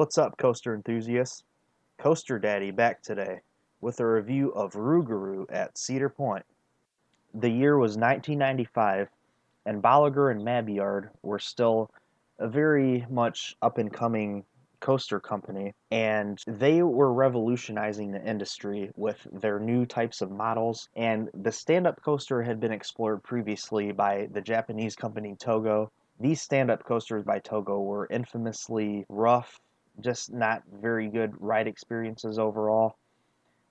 What's up, coaster enthusiasts? Coaster Daddy back today with a review of Rougarou at Cedar Point. The year was 1995, and Bolliger and Mabillard were still a very much up-and-coming coaster company, and they were revolutionizing the industry with their new types of models, and the stand-up coaster had been explored previously by the Japanese company Togo. These stand-up coasters by Togo were infamously rough, just not very good ride experiences overall.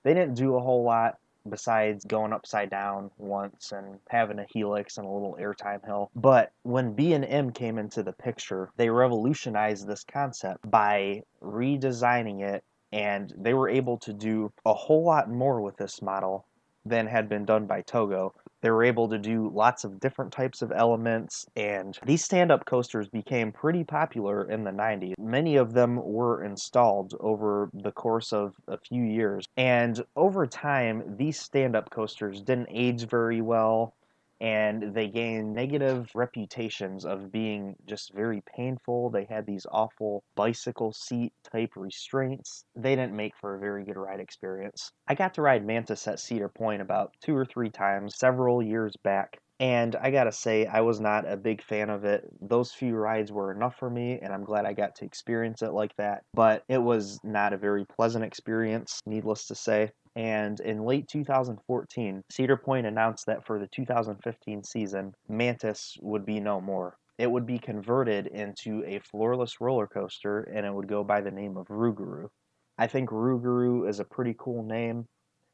They didn't do a whole lot besides going upside down once and having a helix and a little airtime hill. But when B&M came into the picture, they revolutionized this concept by redesigning it, and they were able to do a whole lot more with this model than had been done by Togo. They were able to do lots of different types of elements, and these stand-up coasters became pretty popular in the 90s. Many of them were installed over the course of a few years, and over time, these stand-up coasters didn't age very well, and they gained negative reputations of being just very painful. They had these awful bicycle seat type restraints. They didn't make for a very good ride experience. I got to ride Mantis at Cedar Point about 2 or 3 times several years back, and I gotta say, I was not a big fan of it. Those few rides were enough for me, and I'm glad I got to experience it like that, but it was not a very pleasant experience, needless to say. And in late 2014, Cedar Point announced that for the 2015 season, Mantis would be no more. It would be converted into a floorless roller coaster, and it would go by the name of Rougarou. I think Rougarou is a pretty cool name.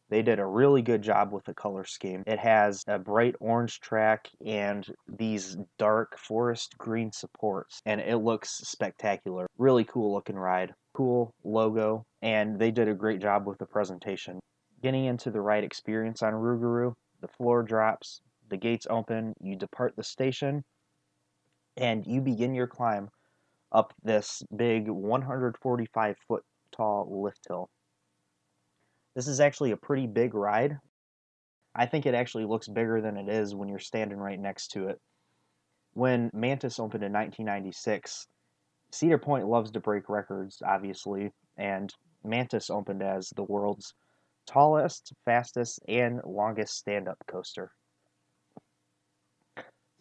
They did a really good job with the color scheme. It has a bright orange track and these dark forest green supports, and it looks spectacular. Really cool looking ride. Cool logo, and they did a great job with the presentation. Getting into the ride experience on Rougarou, the floor drops, the gates open, you depart the station, and you begin your climb up this big 145-foot tall lift hill. This is actually a pretty big ride. I think it actually looks bigger than it is when you're standing right next to it. When Mantis opened in 1996, Cedar Point loves to break records, obviously, and Mantis opened as the world's tallest, fastest, and longest stand-up coaster.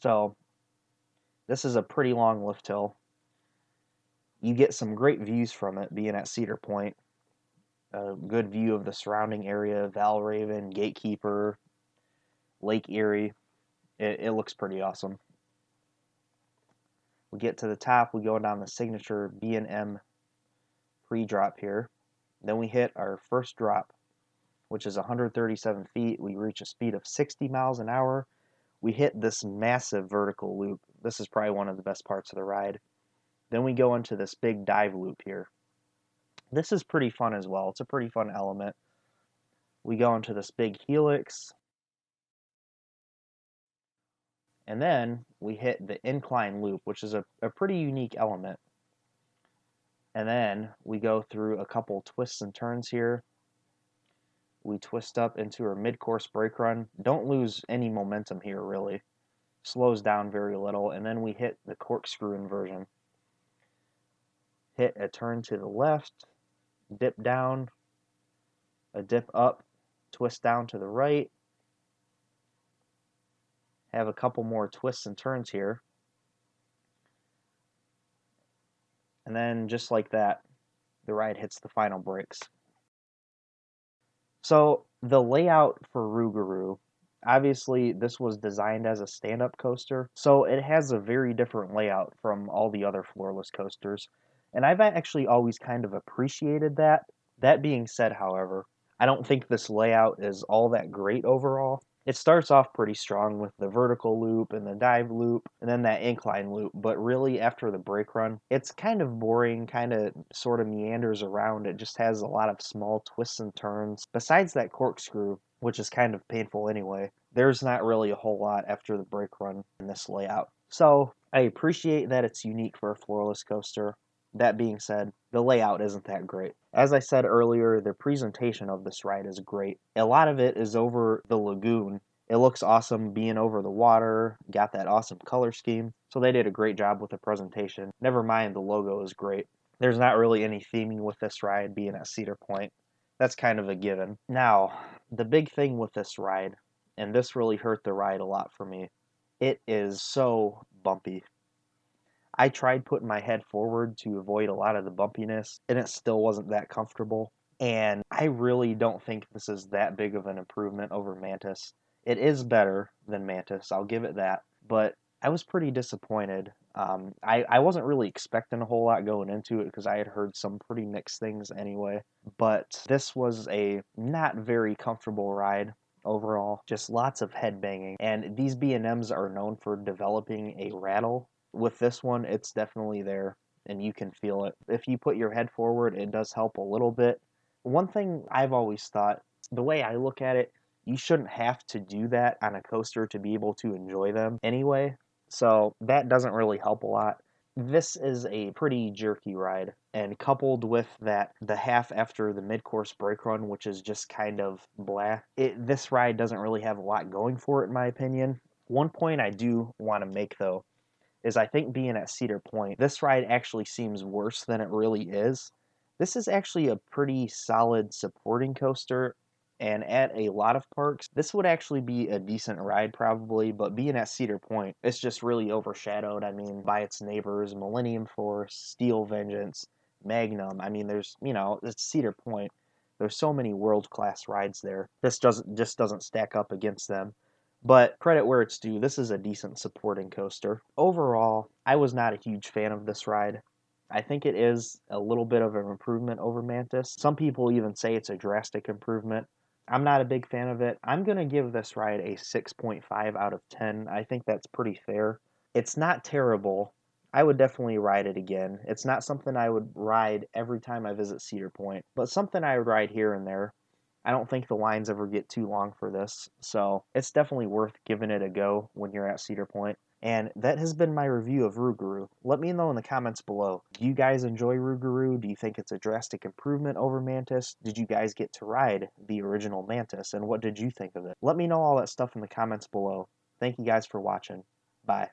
So, this is a pretty long lift hill. You get some great views from it being at Cedar Point. A good view of the surrounding area, Valraven, Gatekeeper, Lake Erie. It looks pretty awesome. We get to the top, we go down the signature B&M pre-drop here. Then we hit our first drop, which is 137 feet. We reach a speed of 60 miles an hour. We hit this massive vertical loop. This is probably one of the best parts of the ride. Then we go into this big dive loop here. This is pretty fun as well. It's a pretty fun element. We go into this big helix. And then we hit the incline loop, which is a pretty unique element. And then we go through a couple twists and turns here. We twist up into our mid-course brake run. Don't lose any momentum here, really. Slows down very little. And then we hit the corkscrew inversion. Hit a turn to the left, dip down, a dip up, twist down to the right. Have a couple more twists and turns here. And then just like that, the ride hits the final brakes. So the layout for Rougarou, obviously this was designed as a stand-up coaster, so it has a very different layout from all the other floorless coasters. And I've actually always kind of appreciated that. That being said, however, I don't think this layout is all that great overall. It starts off pretty strong with the vertical loop and the dive loop and then that incline loop, but really after the brake run, it's kind of boring, kind of sort of meanders around. It just has a lot of small twists and turns. Besides that corkscrew, which is kind of painful anyway, there's not really a whole lot after the brake run in this layout. So I appreciate that it's unique for a floorless coaster. That being said, the layout isn't that great. As I said earlier, the presentation of this ride is great. A lot of it is over the lagoon. It looks awesome being over the water, got that awesome color scheme. So they did a great job with the presentation. Never mind, the logo is great. There's not really any theming with this ride being at Cedar Point. That's kind of a given. Now, the big thing with this ride, and this really hurt the ride a lot for me, it is so bumpy. I tried putting my head forward to avoid a lot of the bumpiness, and it still wasn't that comfortable. And I really don't think this is that big of an improvement over Mantis. It is better than Mantis, I'll give it that, but I was pretty disappointed. I wasn't really expecting a whole lot going into it because I had heard some pretty mixed things anyway. But this was a not very comfortable ride overall, just lots of head banging. And these B&Ms are known for developing a rattle. With this one, it's definitely there and you can feel it. If you put your head forward, it does help a little bit. One thing I've always thought, the way I look at it, you shouldn't have to do that on a coaster to be able to enjoy them anyway. So that doesn't really help a lot. This is a pretty jerky ride, and coupled with that, the half after the mid-course brake run, which is just kind of blah, this ride doesn't really have a lot going for it in my opinion. One point I do want to make though, is I think being at Cedar Point, this ride actually seems worse than it really is. This is actually a pretty solid supporting coaster, and at a lot of parks, this would actually be a decent ride probably, but being at Cedar Point, it's just really overshadowed, I mean, by its neighbors, Millennium Force, Steel Vengeance, Magnum. I mean, there's, it's Cedar Point. There's so many world-class rides there. This just doesn't stack up against them. But credit where it's due, this is a decent supporting coaster. Overall, I was not a huge fan of this ride. I think it is a little bit of an improvement over Mantis. Some people even say it's a drastic improvement. I'm not a big fan of it. I'm going to give this ride a 6.5 out of 10. I think that's pretty fair. It's not terrible. I would definitely ride it again. It's not something I would ride every time I visit Cedar Point, but something I would ride here and there. I don't think the lines ever get too long for this, so it's definitely worth giving it a go when you're at Cedar Point. And that has been my review of Rougarou. Let me know in the comments below. Do you guys enjoy Rougarou? Do you think it's a drastic improvement over Mantis? Did you guys get to ride the original Mantis, and what did you think of it? Let me know all that stuff in the comments below. Thank you guys for watching. Bye.